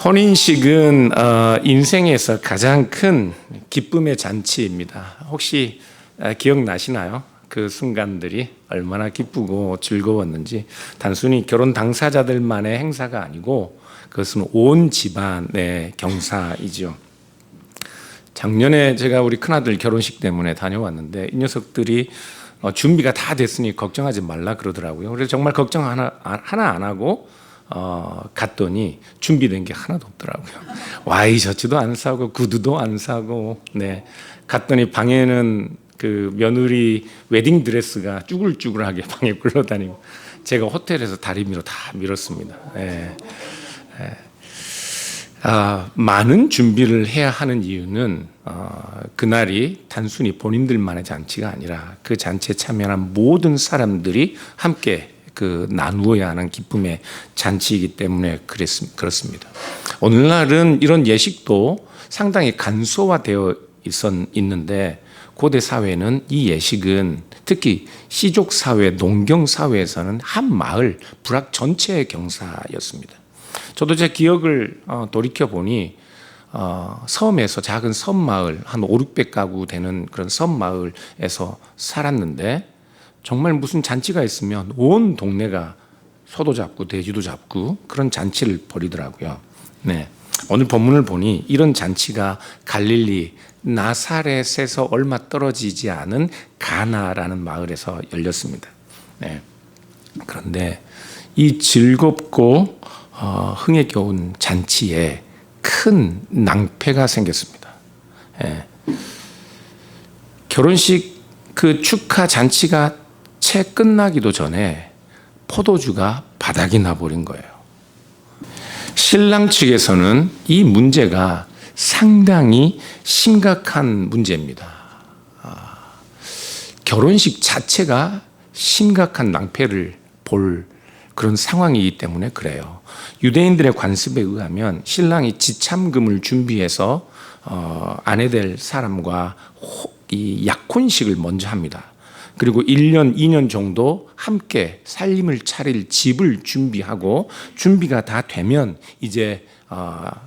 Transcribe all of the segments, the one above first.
혼인식은 인생에서 가장 큰 기쁨의 잔치입니다. 혹시 기억나시나요? 그 순간들이 얼마나 기쁘고 즐거웠는지. 단순히 결혼 당사자들만의 행사가 아니고 그것은 온 집안의 경사이죠. 작년에 제가 우리 큰아들 결혼식 때문에 다녀왔는데 이 녀석들이 준비가 다 됐으니 걱정하지 말라 그러더라고요. 그래서 정말 걱정 하나 안 하고 갔더니 준비된 게 하나도 없더라고요. 와이셔츠도 안 사고 구두도 안 사고, 갔더니 방에는 그 며느리 웨딩 드레스가 쭈글쭈글하게 방에 굴러다니고 제가 호텔에서 다리미로 다 밀었습니다. 많은 준비를 해야 하는 이유는 그날이 단순히 본인들만의 잔치가 아니라 그 잔치에 참여한 모든 사람들이 함께 나누어야 하는 기쁨의 잔치이기 때문에 그렇습니다. 오늘날은 이런 예식도 상당히 간소화되어 있는데 고대 사회는 이 예식은 특히 시족 사회, 농경 사회에서는 한 마을, 부락 전체의 경사였습니다. 저도 제 기억을 돌이켜 보니 섬에서 작은 섬 마을 한 500-600가구 되는 그런 섬 마을에서 살았는데 정말 무슨 잔치가 있으면 온 동네가 소도 잡고 돼지도 잡고 그런 잔치를 벌이더라고요. 오늘 본문을 보니 이런 잔치가 갈릴리 나사렛에서 얼마 떨어지지 않은 가나라는 마을에서 열렸습니다. 그런데 이 즐겁고 흥에 겨운 잔치에 큰 낭패가 생겼습니다. 결혼식 그 축하 잔치가 채 끝나기도 전에 포도주가 바닥이 나버린 거예요. 신랑 측에서는 이 문제가 상당히 심각한 문제입니다. 결혼식 자체가 심각한 낭패를 볼 그런 상황이기 때문에 그래요. 유대인들의 관습에 의하면 신랑이 지참금을 준비해서 아내 될 사람과 이 약혼식을 먼저 합니다. 그리고 1년, 2년 정도 함께 살림을 차릴 집을 준비하고 준비가 다 되면 이제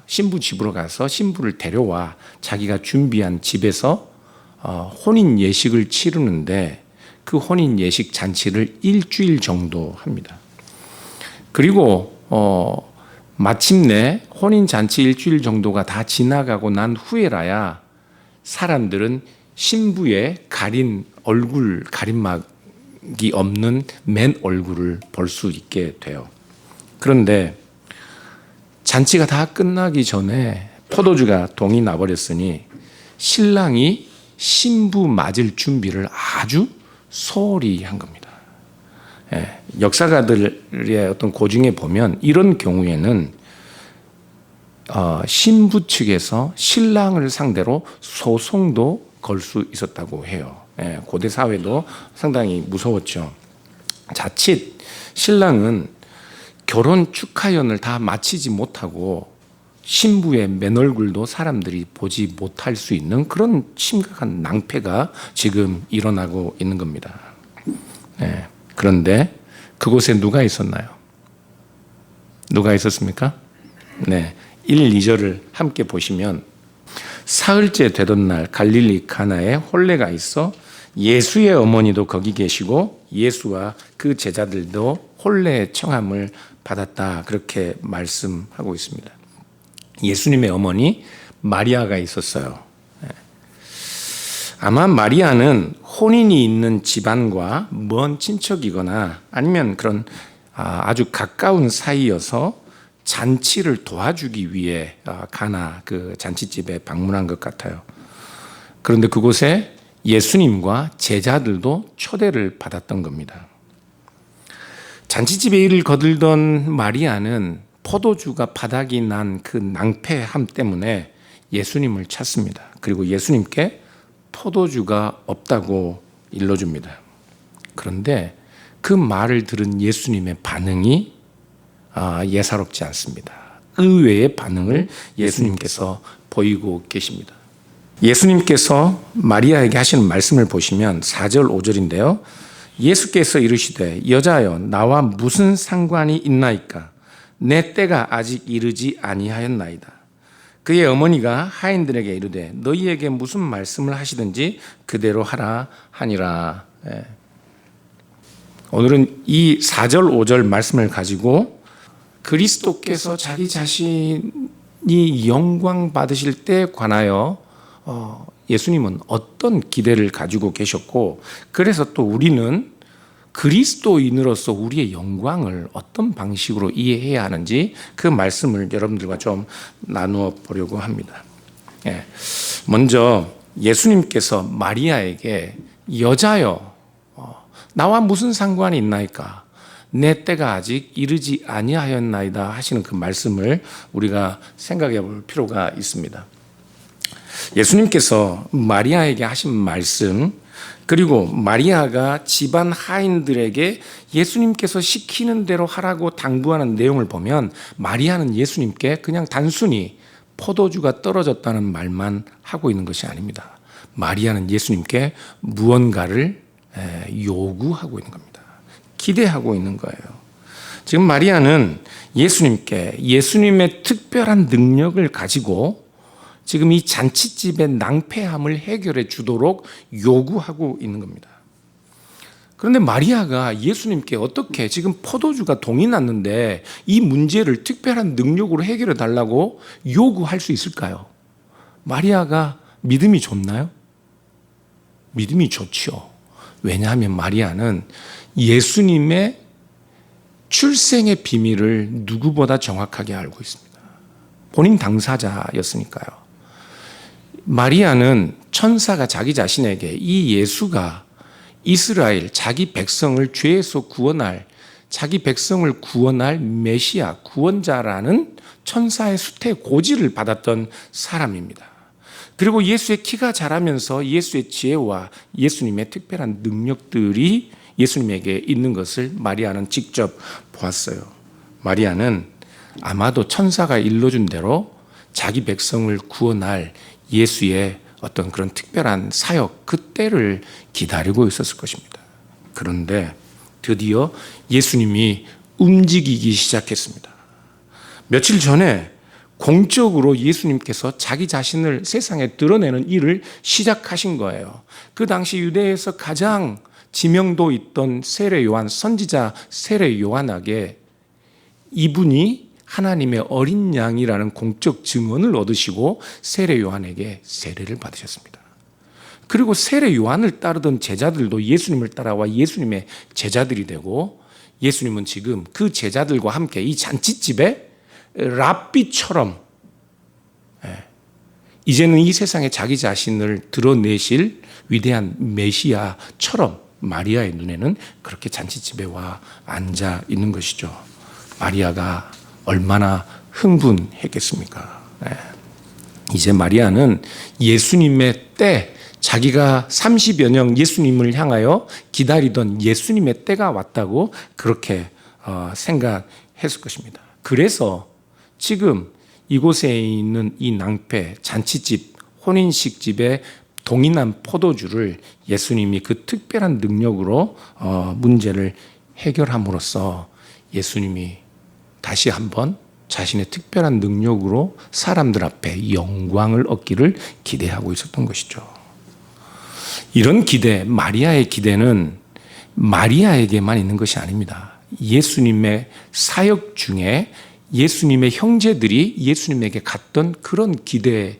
신부 집으로 가서 신부를 데려와 자기가 준비한 집에서 혼인 예식을 치르는데 그 혼인 예식 잔치를 일주일 정도 합니다. 그리고 마침내 혼인 잔치 일주일 정도가 다 지나가고 난 후에라야 사람들은 신부의 가린 얼굴, 가림막이 없는 맨 얼굴을 볼 수 있게 돼요. 그런데 잔치가 다 끝나기 전에 포도주가 동이 나버렸으니 신랑이 신부 맞을 준비를 아주 소홀히 한 겁니다. 역사가들의 어떤 고증에 보면 이런 경우에는 신부 측에서 신랑을 상대로 소송도 걸 수 있었다고 해요. 고대 사회도 상당히 무서웠죠. 자칫 신랑은 결혼 축하연을 다 마치지 못하고 신부의 맨 얼굴도 사람들이 보지 못할 수 있는 그런 심각한 낭패가 지금 일어나고 있는 겁니다. 그런데 그곳에 누가 있었나요? 누가 있었습니까? 1, 2절을 함께 보시면 사흘째 되던 날 갈릴리 가나에 혼례가 있어 예수의 어머니도 거기 계시고 예수와 그 제자들도 혼례의 청함을 받았다. 그렇게 말씀하고 있습니다. 예수님의 어머니 마리아가 있었어요. 아마 마리아는 혼인이 있는 집안과 먼 친척이거나 아니면 그런 아주 가까운 사이여서 잔치를 도와주기 위해 가나 그 잔치집에 방문한 것 같아요. 그런데 그곳에 예수님과 제자들도 초대를 받았던 겁니다. 잔치집에 일을 거들던 마리아는 포도주가 바닥이 난 그 낭패함 때문에 예수님을 찾습니다. 그리고 예수님께 포도주가 없다고 일러줍니다. 그런데 그 말을 들은 예수님의 반응이 예사롭지 않습니다. 의외의 반응을 예수님께서 보이고 계십니다. 예수님께서 마리아에게 하시는 말씀을 보시면 4절, 5절인데요. 예수께서 이르시되 여자여 나와 무슨 상관이 있나이까? 내 때가 아직 이르지 아니하였나이다. 그의 어머니가 하인들에게 이르되 너희에게 무슨 말씀을 하시든지 그대로 하라 하니라. 오늘은 이 4절 5절 말씀을 가지고 그리스도께서 자기 자신이 영광 받으실 때에 관하여 예수님은 어떤 기대를 가지고 계셨고, 그래서 또 우리는 그리스도인으로서 우리의 영광을 어떤 방식으로 이해해야 하는지 그 말씀을 여러분들과 좀 나누어 보려고 합니다. 먼저 예수님께서 마리아에게 여자여 나와 무슨 상관이 있나이까? 내 때가 아직 이르지 아니하였나이다 하시는 그 말씀을 우리가 생각해 볼 필요가 있습니다. 예수님께서 마리아에게 하신 말씀, 그리고 마리아가 집안 하인들에게 예수님께서 시키는 대로 하라고 당부하는 내용을 보면 마리아는 예수님께 그냥 단순히 포도주가 떨어졌다는 말만 하고 있는 것이 아닙니다. 마리아는 예수님께 무언가를 요구하고 있는 겁니다. 기대하고 있는 거예요. 지금 마리아는 예수님께 예수님의 특별한 능력을 가지고 지금 이 잔치집의 낭패함을 해결해 주도록 요구하고 있는 겁니다. 그런데 마리아가 예수님께 어떻게 지금 포도주가 동이 났는데 이 문제를 특별한 능력으로 해결해 달라고 요구할 수 있을까요? 마리아가 믿음이 좋나요? 믿음이 좋죠. 왜냐하면 마리아는 예수님의 출생의 비밀을 누구보다 정확하게 알고 있습니다. 본인 당사자였으니까요. 마리아는 천사가 자기 자신에게 이 예수가 이스라엘 자기 백성을 죄에서 구원할, 자기 백성을 구원할 메시아 구원자라는 천사의 수태 고지를 받았던 사람입니다. 그리고 예수의 키가 자라면서 예수의 지혜와 예수님의 특별한 능력들이 예수님에게 있는 것을 마리아는 직접 보았어요. 마리아는 아마도 천사가 일러준 대로 자기 백성을 구원할 예수의 어떤 그런 특별한 사역, 그 때를 기다리고 있었을 것입니다. 그런데 드디어 예수님이 움직이기 시작했습니다. 며칠 전에 공적으로 예수님께서 자기 자신을 세상에 드러내는 일을 시작하신 거예요. 그 당시 유대에서 가장 지명도 있던 세례 요한, 선지자 세례 요한에게 이분이 하나님의 어린 양이라는 공적 증언을 얻으시고 세례 요한에게 세례를 받으셨습니다. 그리고 세례 요한을 따르던 제자들도 예수님을 따라와 예수님의 제자들이 되고, 예수님은 지금 그 제자들과 함께 이 잔치집에 랍비처럼 이제는 이 세상에 자기 자신을 드러내실 위대한 메시아처럼 마리아의 눈에는 그렇게 잔치집에 와 앉아 있는 것이죠. 마리아가 얼마나 흥분했겠습니까? 이제 마리아는 예수님의 때, 자기가 30여 년 예수님을 향하여 기다리던 예수님의 때가 왔다고 그렇게 생각했을 것입니다. 그래서 지금 이곳에 있는 이 낭패, 잔치집, 혼인식집에 동이 난 포도주를 예수님이 그 특별한 능력으로 문제를 해결함으로써 예수님이 다시 한번 자신의 특별한 능력으로 사람들 앞에 영광을 얻기를 기대하고 있었던 것이죠. 이런 기대, 마리아의 기대는 마리아에게만 있는 것이 아닙니다. 예수님의 사역 중에 예수님의 형제들이 예수님에게 갔던 그런 기대도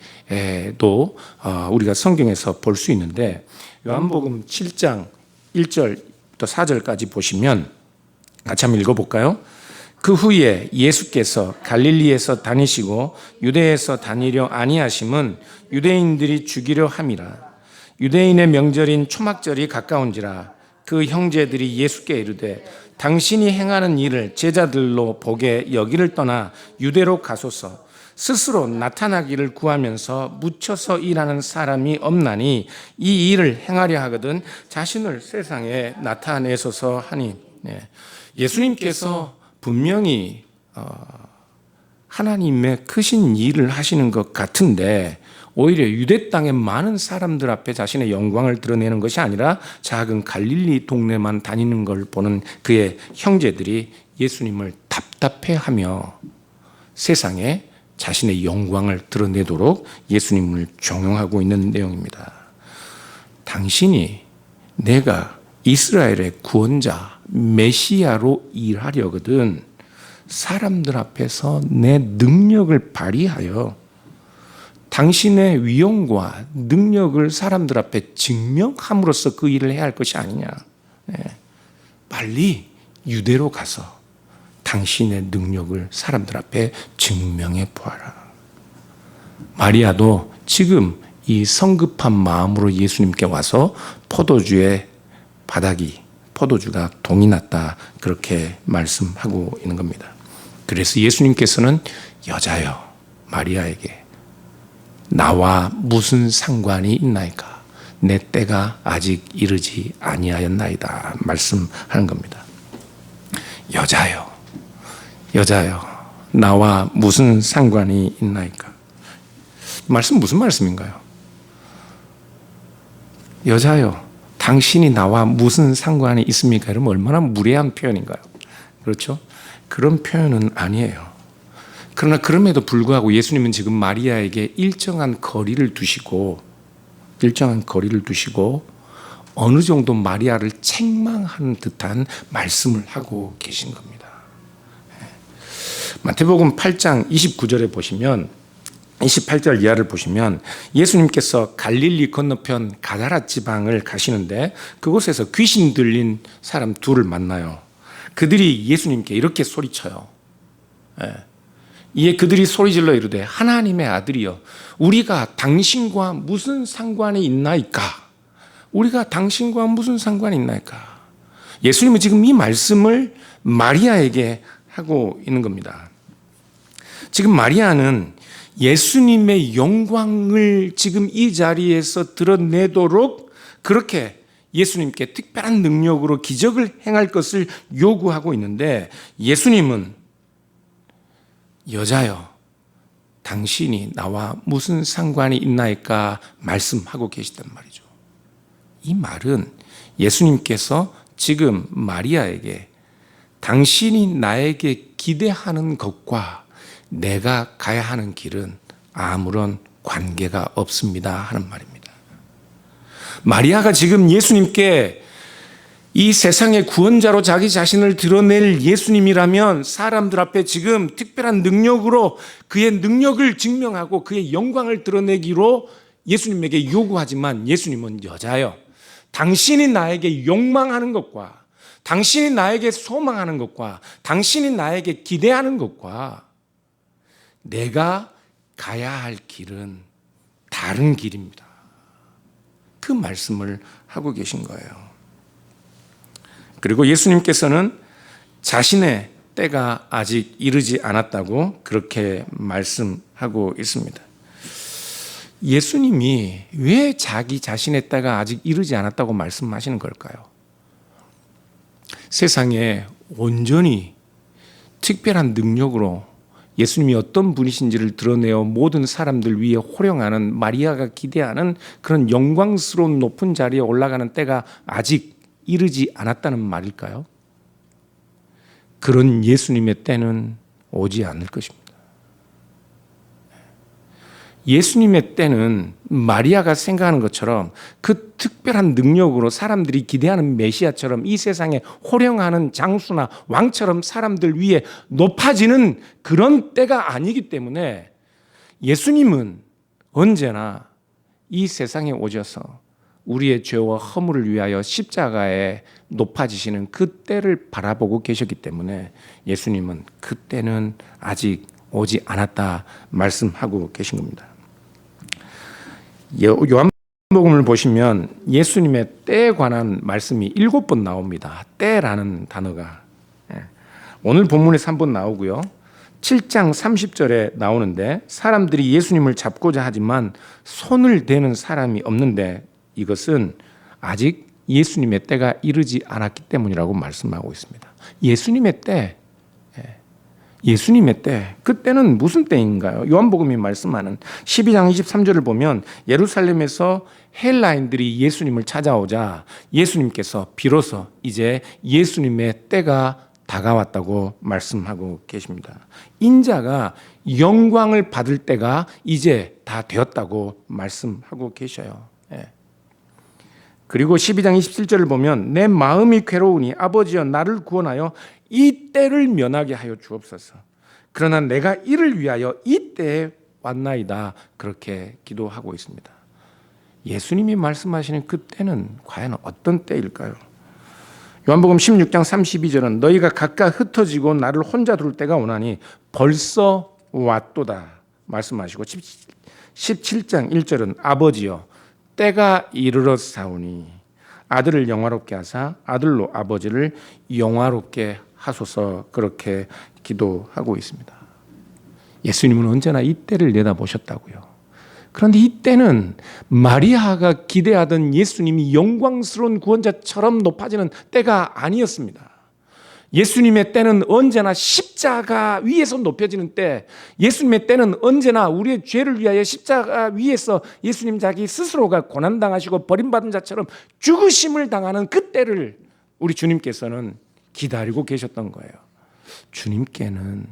우리가 성경에서 볼 수 있는데, 요한복음 7장 1절부터 4절까지 보시면 같이 한번 읽어볼까요? 그 후에 예수께서 갈릴리에서 다니시고 유대에서 다니려 아니하심은 유대인들이 죽이려 함이라. 유대인의 명절인 초막절이 가까운지라. 그 형제들이 예수께 이르되 당신이 행하는 일을 제자들로 보게 여기를 떠나 유대로 가소서. 스스로 나타나기를 구하면서 묻혀서 일하는 사람이 없나니 이 일을 행하려 하거든 자신을 세상에 나타내소서 하니. 예수님께서 분명히 하나님의 크신 일을 하시는 것 같은데 오히려 유대 땅의 많은 사람들 앞에 자신의 영광을 드러내는 것이 아니라 작은 갈릴리 동네만 다니는 걸 보는 그의 형제들이 예수님을 답답해하며 세상에 자신의 영광을 드러내도록 예수님을 종용하고 있는 내용입니다. 당신이 내가 이스라엘의 구원자 메시아로 일하려거든 사람들 앞에서 내 능력을 발휘하여 당신의 위엄과 능력을 사람들 앞에 증명함으로써 그 일을 해야 할 것이 아니냐. 빨리 유대로 가서 당신의 능력을 사람들 앞에 증명해 보아라. 마리아도 지금 이 성급한 마음으로 예수님께 와서 포도주가 동이 났다 그렇게 말씀하고 있는 겁니다. 그래서 예수님께서는 여자여 마리아에게 나와 무슨 상관이 있나이까? 내 때가 아직 이르지 아니하였나이다 말씀하는 겁니다. 여자여 나와 무슨 상관이 있나이까? 말씀 무슨 말씀인가요? 여자여 당신이 나와 무슨 상관이 있습니까? 이러면 얼마나 무례한 표현인가요? 그렇죠? 그런 표현은 아니에요. 그러나 그럼에도 불구하고 예수님은 지금 마리아에게 일정한 거리를 두시고 어느 정도 마리아를 책망하는 듯한 말씀을 하고 계신 겁니다. 마태복음 8장 29절에 보시면 28절 이하를 보시면 예수님께서 갈릴리 건너편 가다라 지방을 가시는데 그곳에서 귀신 들린 사람 둘을 만나요. 그들이 예수님께 이렇게 소리쳐요. 이에 그들이 소리질러 이르되 하나님의 아들이여 우리가 당신과 무슨 상관이 있나이까? 우리가 당신과 무슨 상관이 있나이까? 예수님은 지금 이 말씀을 마리아에게 하고 있는 겁니다. 지금 마리아는 예수님의 영광을 지금 이 자리에서 드러내도록 그렇게 예수님께 특별한 능력으로 기적을 행할 것을 요구하고 있는데 예수님은 여자여 당신이 나와 무슨 상관이 있나이까 말씀하고 계시단 말이죠. 이 말은 예수님께서 지금 마리아에게 당신이 나에게 기대하는 것과 내가 가야 하는 길은 아무런 관계가 없습니다 하는 말입니다. 마리아가 지금 예수님께 이 세상의 구원자로 자기 자신을 드러낼 예수님이라면 사람들 앞에 지금 특별한 능력으로 그의 능력을 증명하고 그의 영광을 드러내기로 예수님에게 요구하지만 예수님은 여자여 당신이 나에게 욕망하는 것과 당신이 나에게 소망하는 것과 당신이 나에게 기대하는 것과 내가 가야 할 길은 다른 길입니다. 그 말씀을 하고 계신 거예요. 그리고 예수님께서는 자신의 때가 아직 이르지 않았다고 그렇게 말씀하고 있습니다. 예수님이 왜 자기 자신의 때가 아직 이르지 않았다고 말씀하시는 걸까요? 세상에 온전히 특별한 능력으로 예수님이 어떤 분이신지를 드러내어 모든 사람들 위에 호령하는 마리아가 기대하는 그런 영광스러운 높은 자리에 올라가는 때가 아직 이르지 않았다는 말일까요? 그런 예수님의 때는 오지 않을 것입니다. 예수님의 때는 마리아가 생각하는 것처럼 그 특별한 능력으로 사람들이 기대하는 메시아처럼 이 세상에 호령하는 장수나 왕처럼 사람들 위에 높아지는 그런 때가 아니기 때문에 예수님은 언제나 이 세상에 오셔서 우리의 죄와 허물을 위하여 십자가에 높아지시는 그 때를 바라보고 계셨기 때문에 예수님은 그 때는 아직 오지 않았다 말씀하고 계신 겁니다. 요한복음을 보시면 예수님의 때에 관한 말씀이 7번 나옵니다. 때라는 단어가 오늘 본문에서 1번 나오고요. 7장 30절에 나오는데 사람들이 예수님을 잡고자 하지만 손을 대는 사람이 없는데 이것은 아직 예수님의 때가 이르지 않았기 때문이라고 말씀하고 있습니다. 예수님의 때, 예수님의 때, 그때는 무슨 때인가요? 요한복음이 말씀하는 12장 23절을 보면 예루살렘에서 헬라인들이 예수님을 찾아오자 예수님께서 비로소 이제 예수님의 때가 다가왔다고 말씀하고 계십니다. 인자가 영광을 받을 때가 이제 다 되었다고 말씀하고 계셔요. 그리고 12장 27절을 보면 내 마음이 괴로우니 아버지여 나를 구원하여 이 때를 면하게 하여 주옵소서. 그러나 내가 이를 위하여 이 때에 왔나이다. 그렇게 기도하고 있습니다. 예수님이 말씀하시는 그 때는 과연 어떤 때일까요? 요한복음 16장 32절은 너희가 각각 흩어지고 나를 혼자 둘 때가 오나니 벌써 왔도다 말씀하시고 17장 1절은 아버지여 때가 이르렀사오니 아들을 영화롭게 하사 아들로 아버지를 영화롭게 하소서 그렇게 기도하고 있습니다. 예수님은 언제나 이 때를 내다보셨다고요. 그런데 이 때는 마리아가 기대하던 예수님이 영광스러운 구원자처럼 높아지는 때가 아니었습니다. 예수님의 때는 언제나 십자가 위에서 높여지는 때, 예수님의 때는 언제나 우리의 죄를 위하여 십자가 위에서 예수님 자기 스스로가 고난당하시고 버림받은 자처럼 죽으심을 당하는 그 때를 우리 주님께서는 기다리고 계셨던 거예요. 주님께는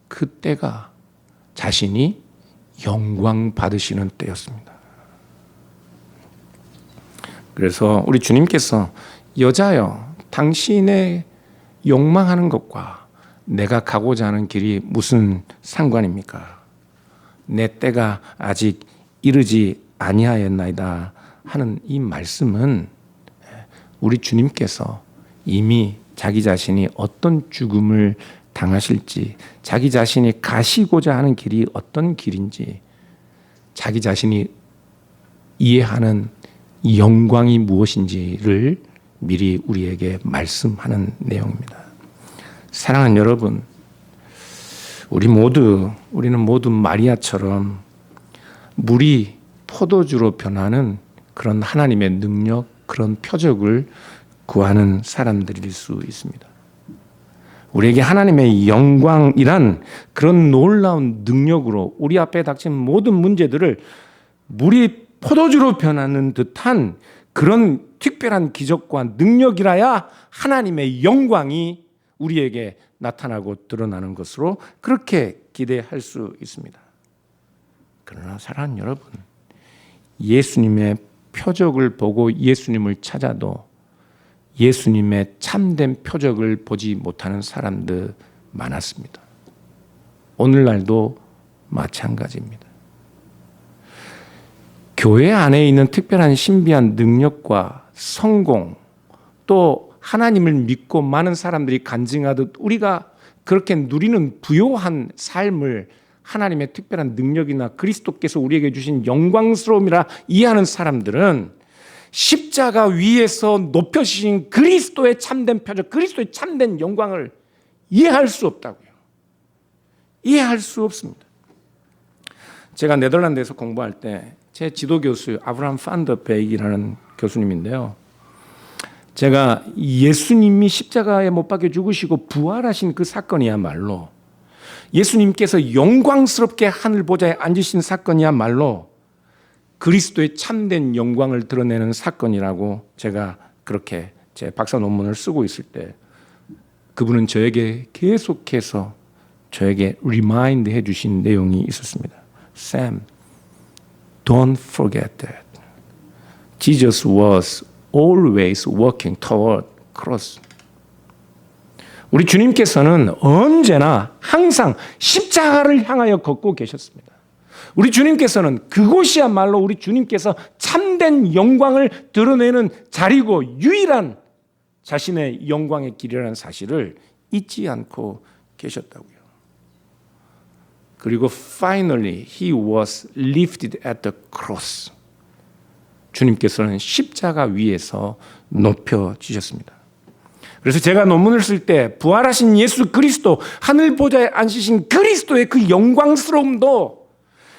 그 때가 자신이 영광 받으시는 때였습니다. 그래서 우리 주님께서 여자여 당신의 욕망하는 것과 내가 가고자 하는 길이 무슨 상관입니까? 내 때가 아직 이르지 아니하였나이다 하는 이 말씀은 우리 주님께서 이미 자기 자신이 어떤 죽음을 당하실지, 자기 자신이 가시고자 하는 길이 어떤 길인지, 자기 자신이 이해하는 영광이 무엇인지를 미리 우리에게 말씀하는 내용입니다. 사랑하는 여러분, 우리는 모두 마리아처럼 물이 포도주로 변하는 그런 하나님의 능력, 그런 표적을 구하는 사람들일 수 있습니다. 우리에게 하나님의 영광이란 그런 놀라운 능력으로 우리 앞에 닥친 모든 문제들을 물이 포도주로 변하는 듯한 그런 특별한 기적과 능력이라야 하나님의 영광이 우리에게 나타나고 드러나는 것으로 그렇게 기대할 수 있습니다. 그러나 사랑하는 여러분, 예수님의 표적을 보고 예수님을 찾아도 예수님의 참된 표적을 보지 못하는 사람들 많았습니다. 오늘날도 마찬가지입니다. 교회 안에 있는 특별한 신비한 능력과 성공, 또 하나님을 믿고 많은 사람들이 간증하듯 우리가 그렇게 누리는 부요한 삶을 하나님의 특별한 능력이나 그리스도께서 우리에게 주신 영광스러움이라 이해하는 사람들은 십자가 위에서 높여주신 그리스도의 참된 표적, 그리스도의 참된 영광을 이해할 수 없다고요. 이해할 수 없습니다. 제가 네덜란드에서 공부할 때 제 지도 교수 아브라함 판더 베익이라는 교수님인데요. 제가 예수님이 십자가에 못 박혀 죽으시고 부활하신 그 사건이야말로, 예수님께서 영광스럽게 하늘 보좌에 앉으신 사건이야말로 그리스도의 참된 영광을 드러내는 사건이라고 제가 그렇게 제 박사 논문을 쓰고 있을 때 그분은 저에게 계속해서 저에게 리마인드 해주신 내용이 있었습니다. Sam, don't forget that. Jesus was always walking toward cross. 우리 주님께서는 언제나 항상 십자가를 향하여 걷고 계셨습니다. 우리 주님께서는 그곳이야말로 우리 주님께서 참된 영광을 드러내는 자리고 유일한 자신의 영광의 길이라는 사실을 잊지 않고 계셨다고요. 그리고 finally he was lifted at the cross. 주님께서는 십자가 위에서 높여지셨습니다. 그래서 제가 논문을 쓸 때 부활하신 예수 그리스도, 하늘 보좌에 앉으신 그리스도의 그 영광스러움도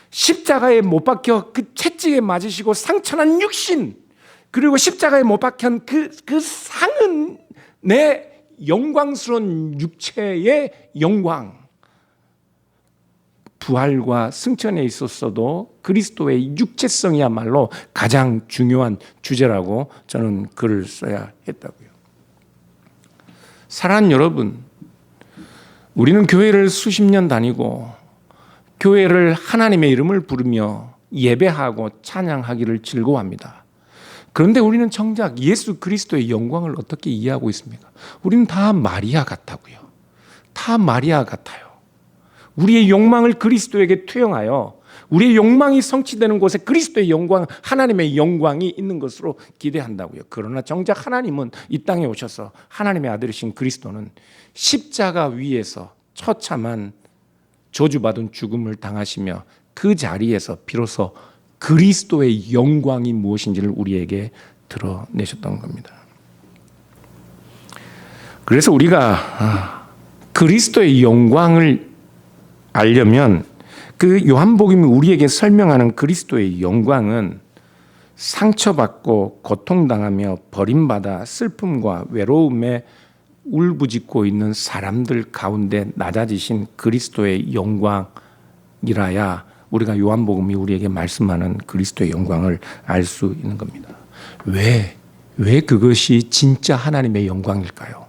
십자가에 못 박혀 그 채찍에 맞으시고 상처난 육신, 그리고 십자가에 못 박힌 그 상은 내 영광스러운 육체의 영광, 부활과 승천에 있었어도 그리스도의 육체성이야말로 가장 중요한 주제라고 저는 글을 써야 했다고요. 사랑하는 여러분, 우리는 교회를 수십 년 다니고 교회를 하나님의 이름을 부르며 예배하고 찬양하기를 즐거워합니다. 그런데 우리는 정작 예수 그리스도의 영광을 어떻게 이해하고 있습니까? 우리는 다 마리아 같다고요. 다 마리아 같아요. 우리의 욕망을 그리스도에게 투영하여 우리의 욕망이 성취되는 곳에 그리스도의 영광, 하나님의 영광이 있는 것으로 기대한다고요. 그러나 정작 하나님은 이 땅에 오셔서 하나님의 아들이신 그리스도는 십자가 위에서 처참한 저주받은 죽음을 당하시며 그 자리에서 비로소 그리스도의 영광이 무엇인지를 우리에게 드러내셨던 겁니다. 그래서 우리가 그리스도의 영광을 알려면 그 요한복음이 우리에게 설명하는 그리스도의 영광은 상처받고 고통당하며 버림받아 슬픔과 외로움에 울부짖고 있는 사람들 가운데 낮아지신 그리스도의 영광이라야 우리가 요한복음이 우리에게 말씀하는 그리스도의 영광을 알 수 있는 겁니다. 왜 그것이 진짜 하나님의 영광일까요?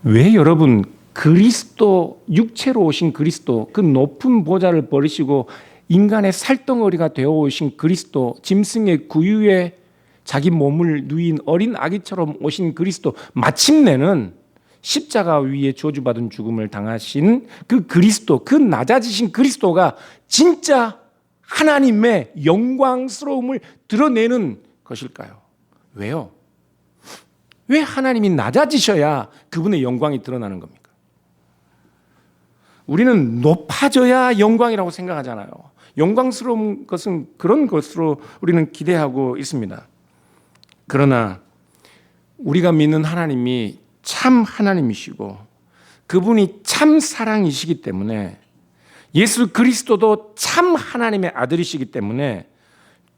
왜 여러분 그리스도, 육체로 오신 그리스도, 그 높은 보좌를 버리시고 인간의 살덩어리가 되어 오신 그리스도, 짐승의 구유에 자기 몸을 누인 어린 아기처럼 오신 그리스도, 마침내는 십자가 위에 저주받은 죽음을 당하신 그 그리스도, 그 낮아지신 그리스도가 진짜 하나님의 영광스러움을 드러내는 것일까요? 왜요? 왜 하나님이 낮아지셔야 그분의 영광이 드러나는 겁니까? 우리는 높아져야 영광이라고 생각하잖아요. 영광스러운 것은 그런 것으로 우리는 기대하고 있습니다. 그러나 우리가 믿는 하나님이 참 하나님이시고 그분이 참 사랑이시기 때문에 예수 그리스도도 참 하나님의 아들이시기 때문에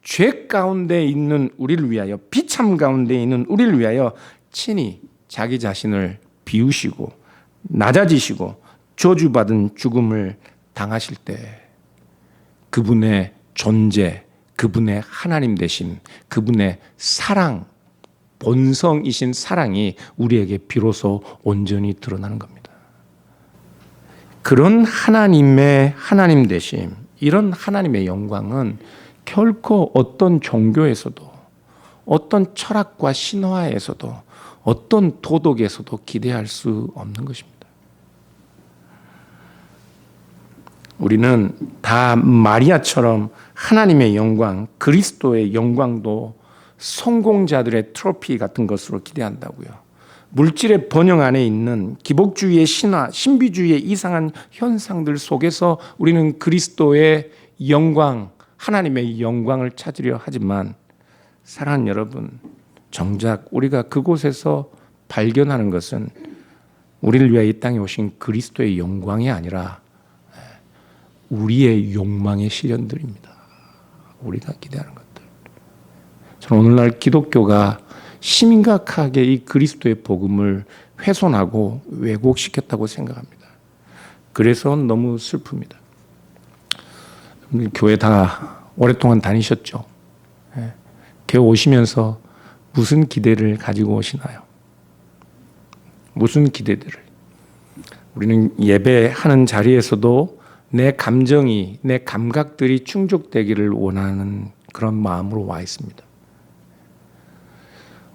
죄 가운데 있는 우리를 위하여, 비참 가운데 있는 우리를 위하여 친히 자기 자신을 비우시고 낮아지시고 저주받은 죽음을 당하실 때 그분의 존재, 그분의 하나님 되심, 그분의 사랑, 본성이신 사랑이 우리에게 비로소 온전히 드러나는 겁니다. 그런 하나님의 하나님 되심, 이런 하나님의 영광은 결코 어떤 종교에서도, 어떤 철학과 신화에서도, 어떤 도덕에서도 기대할 수 없는 것입니다. 우리는 다 마리아처럼 하나님의 영광, 그리스도의 영광도 성공자들의 트로피 같은 것으로 기대한다고요. 물질의 번영 안에 있는 기복주의의 신화, 신비주의의 이상한 현상들 속에서 우리는 그리스도의 영광, 하나님의 영광을 찾으려 하지만 사랑하는 여러분, 정작 우리가 그곳에서 발견하는 것은 우리를 위하여 이 땅에 오신 그리스도의 영광이 아니라 우리의 욕망의 실현들입니다. 우리가 기대하는 것들. 저는 오늘날 기독교가 심각하게 이 그리스도의 복음을 훼손하고 왜곡시켰다고 생각합니다. 그래서 너무 슬픕니다. 교회 다 오랫동안 다니셨죠. 교회 오시면서 무슨 기대를 가지고 오시나요? 무슨 기대들을? 우리는 예배하는 자리에서도 내 감정이, 내 감각들이 충족되기를 원하는 그런 마음으로 와 있습니다.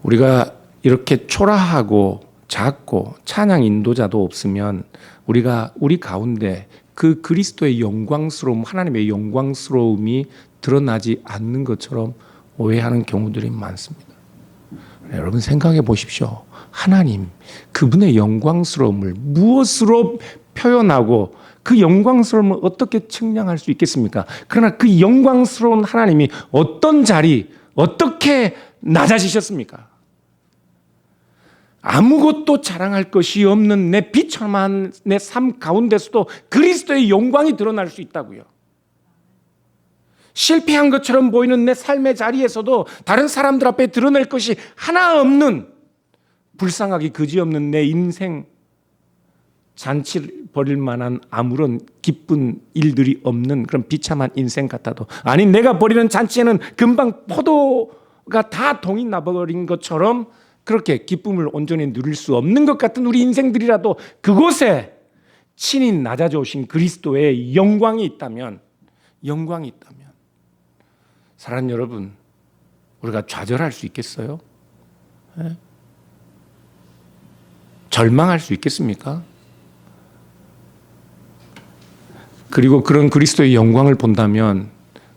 우리가 이렇게 초라하고 작고 찬양 인도자도 없으면 우리가 우리 가운데 그 그리스도의 영광스러움, 하나님의 영광스러움이 드러나지 않는 것처럼 오해하는 경우들이 많습니다. 여러분 생각해 보십시오. 하나님, 그분의 영광스러움을 무엇으로 표현하고 그 영광스러움을 어떻게 측량할 수 있겠습니까? 그러나 그 영광스러운 하나님이 어떤 자리, 어떻게 낮아지셨습니까? 아무것도 자랑할 것이 없는 내 비참한 내 삶 가운데서도 그리스도의 영광이 드러날 수 있다고요. 실패한 것처럼 보이는 내 삶의 자리에서도 다른 사람들 앞에 드러낼 것이 하나 없는 불쌍하기 그지없는 내 인생 잔치 벌일 만한 아무런 기쁜 일들이 없는 그런 비참한 인생 같아도, 아니 내가 벌이는 잔치에는 금방 포도가 다 동이 나버린 것처럼 그렇게 기쁨을 온전히 누릴 수 없는 것 같은 우리 인생들이라도 그곳에 친히 낮아져 오신 그리스도의 영광이 있다면, 사랑하는 여러분, 우리가 좌절할 수 있겠어요? 네? 절망할 수 있겠습니까? 그리고 그런 그리스도의 영광을 본다면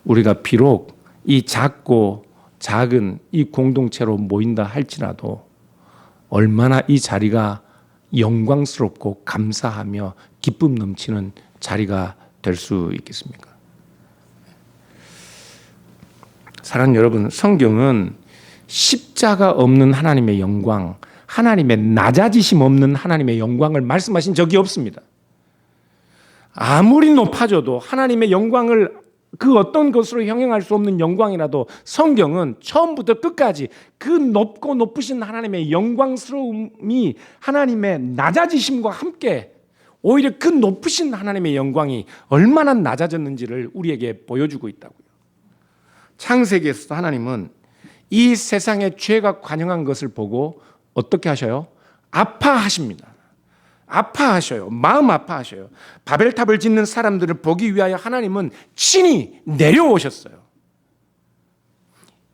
우리가 비록 이 작고 작은 이 공동체로 모인다 할지라도 얼마나 이 자리가 영광스럽고 감사하며 기쁨 넘치는 자리가 될 수 있겠습니까? 사랑하는 여러분, 성경은 십자가 없는 하나님의 영광, 하나님의 낮아지심 없는 하나님의 영광을 말씀하신 적이 없습니다. 아무리 높아져도 하나님의 영광을 그 어떤 것으로 형용할 수 없는 영광이라도 성경은 처음부터 끝까지 그 높고 높으신 하나님의 영광스러움이 하나님의 낮아지심과 함께 오히려 그 높으신 하나님의 영광이 얼마나 낮아졌는지를 우리에게 보여주고 있다고요. 창세기에서도 하나님은 이 세상의 죄가 관영한 것을 보고 어떻게 하셔요? 아파하십니다. 아파하셔요. 마음 아파하셔요. 바벨탑을 짓는 사람들을 보기 위하여 하나님은 친히 내려오셨어요.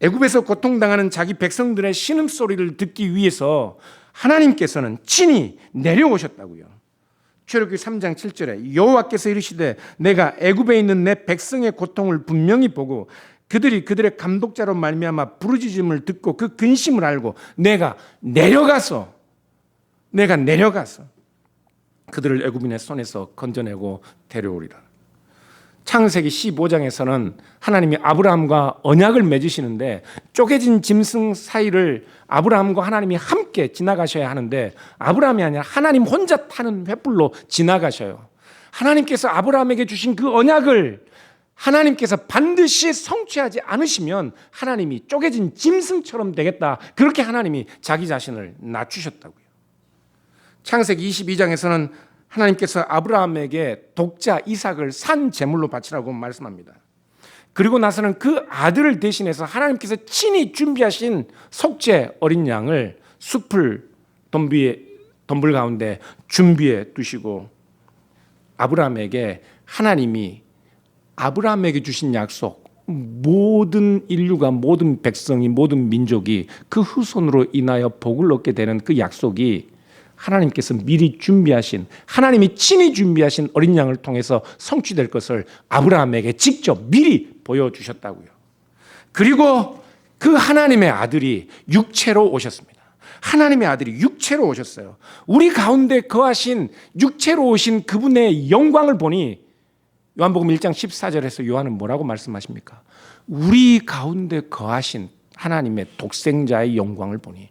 애굽에서 고통당하는 자기 백성들의 신음소리를 듣기 위해서 하나님께서는 친히 내려오셨다고요. 출애굽기 3장 7절에 여호와께서 이르시되 내가 애굽에 있는 내 백성의 고통을 분명히 보고 그들이 그들의 감독자로 말미암아 부르짖음을 듣고 그 근심을 알고 내가 내려가서 그들을 애굽인의 손에서 건져내고 데려오리라. 창세기 15장에서는 하나님이 아브라함과 언약을 맺으시는데 쪼개진 짐승 사이를 아브라함과 하나님이 함께 지나가셔야 하는데 아브라함이 아니라 하나님 혼자 타는 횃불로 지나가셔요. 하나님께서 아브라함에게 주신 그 언약을 하나님께서 반드시 성취하지 않으시면 하나님이 쪼개진 짐승처럼 되겠다. 그렇게 하나님이 자기 자신을 낮추셨다고요. 창세기 22장에서는 하나님께서 아브라함에게 독자 이삭을 산 제물로 바치라고 말씀합니다. 그리고 나서는 그 아들을 대신해서 하나님께서 친히 준비하신 속죄 어린 양을 숲을 돈불 가운데 준비해 두시고 아브라함에게 하나님이 아브라함에게 주신 약속, 모든 인류가, 모든 백성이, 모든 민족이 그 후손으로 인하여 복을 얻게 되는 그 약속이 하나님께서 미리 준비하신, 하나님이 친히 준비하신 어린 양을 통해서 성취될 것을 아브라함에게 직접 미리 보여주셨다고요. 그리고 그 하나님의 아들이 육체로 오셨습니다. 하나님의 아들이 육체로 오셨어요. 우리 가운데 거하신 육체로 오신 그분의 영광을 보니 요한복음 1장 14절에서 요한은 뭐라고 말씀하십니까? 우리 가운데 거하신 하나님의 독생자의 영광을 보니.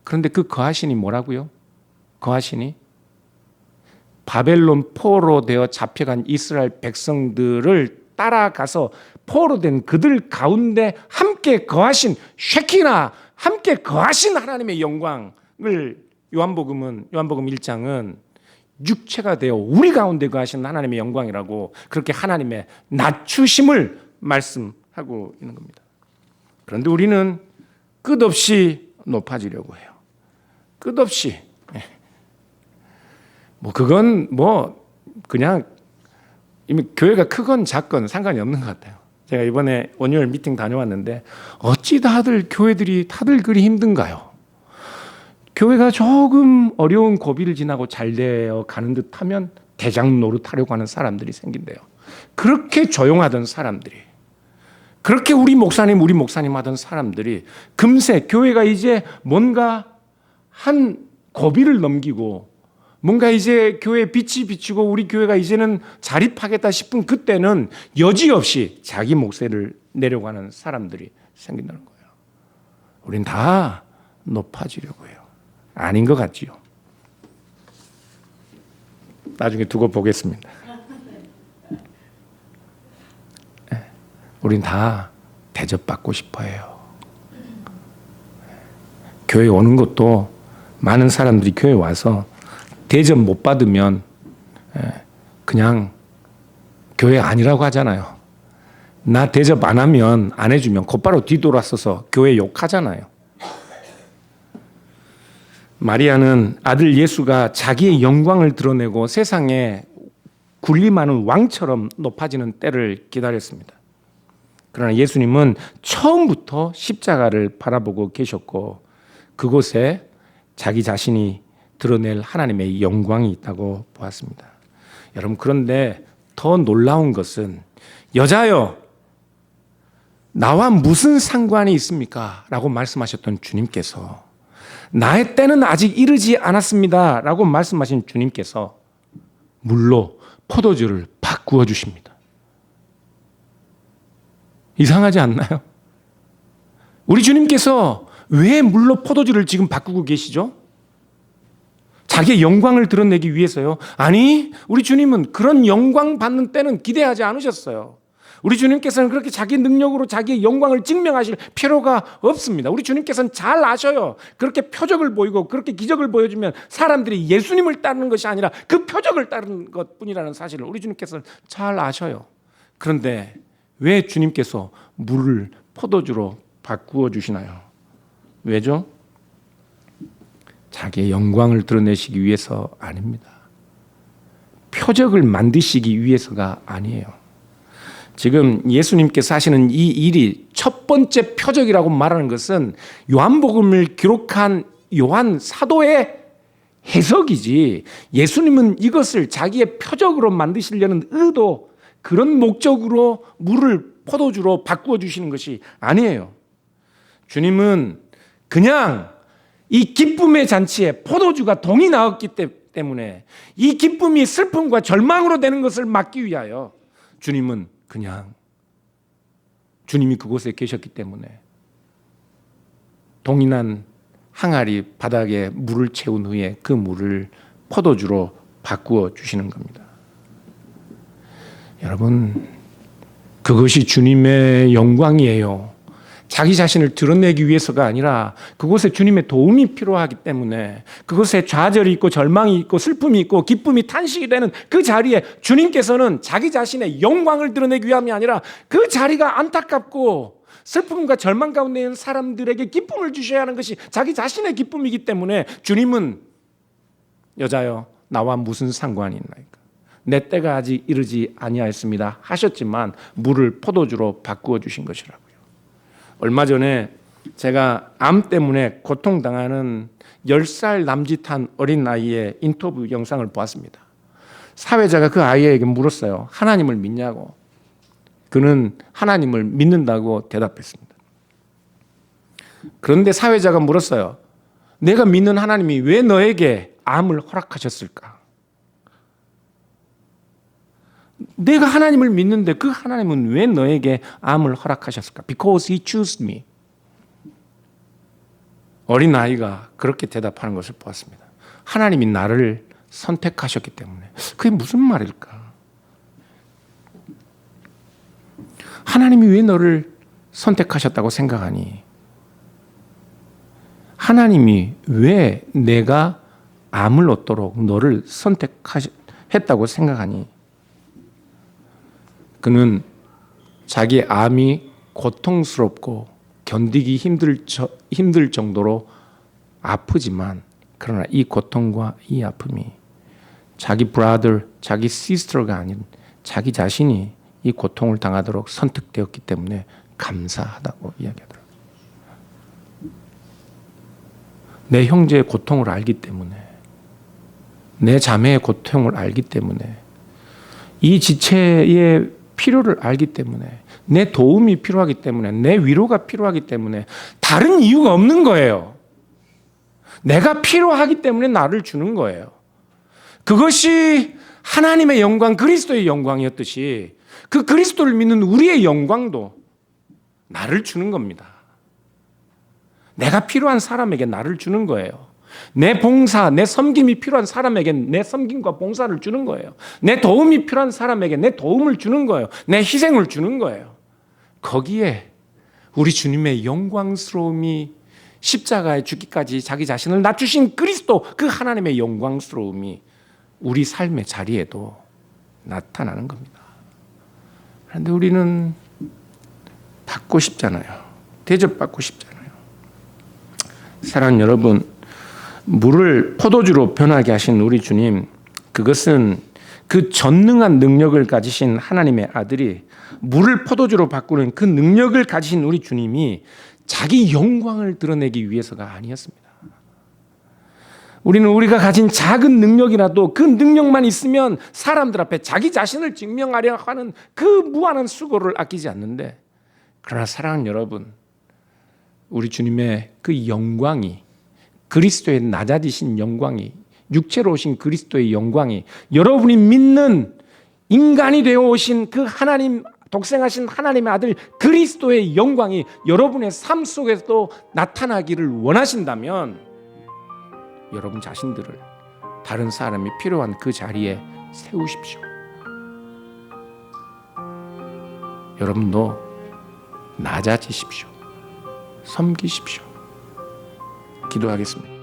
그런데 그 거하신이 뭐라고요? 거하신이 바벨론 포로 되어 잡혀간 이스라엘 백성들을 따라가서 포로 된 그들 가운데 함께 거하신 쉐키나, 함께 거하신 하나님의 영광을 요한복음 1장은 육체가 되어 우리 가운데 거하신 하나님의 영광이라고 그렇게 하나님의 낮추심을 말씀하고 있는 겁니다. 그런데 우리는 끝없이 높아지려고 해요. 끝없이. 그건 그냥 이미 교회가 크건 작건 상관이 없는 것 같아요. 제가 이번에 원유월 미팅 다녀왔는데 어찌 다들 교회들이 다들 그리 힘든가요? 교회가 조금 어려운 고비를 지나고 잘 되어 가는 듯 하면 대장 노릇하려고 하는 사람들이 생긴대요. 그렇게 조용하던 사람들이, 그렇게 우리 목사님 하던 사람들이 금세 교회가 이제 뭔가 한 고비를 넘기고 뭔가 이제 교회에 빛이 비치고 우리 교회가 이제는 자립하겠다 싶은 그때는 여지없이 자기 몫을 내려고 하는 사람들이 생긴다는 거예요. 우린 다 높아지려고 해요. 아닌 것 같지요. 나중에 두고 보겠습니다. 우린 다 대접받고 싶어 해요. 교회 오는 것도 많은 사람들이 교회 와서 대접 못 받으면 그냥 교회 아니라고 하잖아요. 나 대접 안 하면, 안 해주면 곧바로 뒤돌아서서 교회 욕하잖아요. 마리아는 아들 예수가 자기의 영광을 드러내고 세상에 군림하는 왕처럼 높아지는 때를 기다렸습니다. 그러나 예수님은 처음부터 십자가를 바라보고 계셨고 그곳에 자기 자신이 드러낼 하나님의 영광이 있다고 보았습니다. 여러분, 그런데 더 놀라운 것은 여자여 나와 무슨 상관이 있습니까? 라고 말씀하셨던 주님께서 나의 때는 아직 이르지 않았습니다 라고 말씀하신 주님께서 물로 포도주를 바꾸어 주십니다. 이상하지 않나요? 우리 주님께서 왜 물로 포도주를 지금 바꾸고 계시죠? 자기의 영광을 드러내기 위해서요? 아니, 우리 주님은 그런 영광 받는 때는 기대하지 않으셨어요. 우리 주님께서는 그렇게 자기 능력으로 자기의 영광을 증명하실 필요가 없습니다. 우리 주님께서는 잘 아셔요. 그렇게 표적을 보이고 그렇게 기적을 보여주면 사람들이 예수님을 따르는 것이 아니라 그 표적을 따르는 것뿐이라는 사실을 우리 주님께서는 잘 아셔요. 그런데 왜 주님께서 물을 포도주로 바꾸어 주시나요? 왜죠? 자기의 영광을 드러내시기 위해서 아닙니다. 표적을 만드시기 위해서가 아니에요. 지금 예수님께서 하시는 이 일이 첫 번째 표적이라고 말하는 것은 요한복음을 기록한 요한 사도의 해석이지, 예수님은 이것을 자기의 표적으로 만드시려는 의도, 그런 목적으로 물을 포도주로 바꾸어 주시는 것이 아니에요. 주님은 그냥 이 기쁨의 잔치에 포도주가 동이 나왔기 때문에 이 기쁨이 슬픔과 절망으로 되는 것을 막기 위하여 주님은 그냥 주님이 그곳에 계셨기 때문에 동이 난 항아리 바닥에 물을 채운 후에 그 물을 포도주로 바꾸어 주시는 겁니다. 여러분, 그것이 주님의 영광이에요. 자기 자신을 드러내기 위해서가 아니라 그곳에 주님의 도움이 필요하기 때문에, 그곳에 좌절이 있고 절망이 있고 슬픔이 있고 기쁨이 탄식이 되는 그 자리에 주님께서는 자기 자신의 영광을 드러내기 위함이 아니라 그 자리가 안타깝고 슬픔과 절망 가운데 있는 사람들에게 기쁨을 주셔야 하는 것이 자기 자신의 기쁨이기 때문에 주님은 여자여 나와 무슨 상관이 있나이까, 내 때가 아직 이르지 아니하였습니다 하셨지만 물을 포도주로 바꾸어 주신 것이라고요. 얼마 전에 제가 암 때문에 고통당하는 10살 남짓한 어린 아이의 인터뷰 영상을 보았습니다. 사회자가 그 아이에게 물었어요. 하나님을 믿냐고. 그는 하나님을 믿는다고 대답했습니다. 그런데 사회자가 물었어요. 내가 믿는 하나님이 왜 너에게 암을 허락하셨을까? 내가 하나님을 믿는데 그 하나님은 왜 너에게 암을 허락하셨을까? Because he chose me. 어린 아이가 그렇게 대답하는 것을 보았습니다. 하나님이 나를 선택하셨기 때문에. 그게 무슨 말일까? 하나님이 왜 너를 선택하셨다고 생각하니? 하나님이 왜 내가 암을 얻도록 너를 선택했다고 생각하니? 그는 자기 암이 고통스럽고 견디기 힘들 정도로 아프지만, 그러나 이 고통과 이 아픔이 자기 브라더, 자기 시스터가 아닌 자기 자신이 이 고통을 당하도록 선택되었기 때문에 감사하다고 이야기하더라고요. 내 형제의 고통을 알기 때문에, 내 자매의 고통을 알기 때문에, 이 지체의 필요를 알기 때문에, 내 도움이 필요하기 때문에, 내 위로가 필요하기 때문에, 다른 이유가 없는 거예요. 내가 필요하기 때문에 나를 주는 거예요. 그것이 하나님의 영광, 그리스도의 영광이었듯이 그 그리스도를 믿는 우리의 영광도 나를 주는 겁니다. 내가 필요한 사람에게 나를 주는 거예요. 내 봉사, 내 섬김이 필요한 사람에게 내 섬김과 봉사를 주는 거예요. 내 도움이 필요한 사람에게 내 도움을 주는 거예요. 내 희생을 주는 거예요. 거기에 우리 주님의 영광스러움이 십자가에 죽기까지 자기 자신을 낮추신 그리스도, 그 하나님의 영광스러움이 우리 삶의 자리에도 나타나는 겁니다. 그런데 우리는 받고 싶잖아요. 대접받고 싶잖아요. 사랑하는 여러분, 물을 포도주로 변하게 하신 우리 주님, 그것은 그 전능한 능력을 가지신 하나님의 아들이 물을 포도주로 바꾸는 그 능력을 가지신 우리 주님이 자기 영광을 드러내기 위해서가 아니었습니다. 우리는 우리가 가진 작은 능력이라도 그 능력만 있으면 사람들 앞에 자기 자신을 증명하려 하는 그 무한한 수고를 아끼지 않는데, 그러나 사랑하는 여러분, 우리 주님의 그 영광이, 그리스도의 낮아지신 영광이, 육체로 오신 그리스도의 영광이, 여러분이 믿는 인간이 되어 오신 그 하나님, 독생하신 하나님의 아들 그리스도의 영광이 여러분의 삶 속에서도 나타나기를 원하신다면 여러분 자신들을 다른 사람이 필요한 그 자리에 세우십시오. 여러분도 낮아지십시오. 섬기십시오. 기도하겠습니다.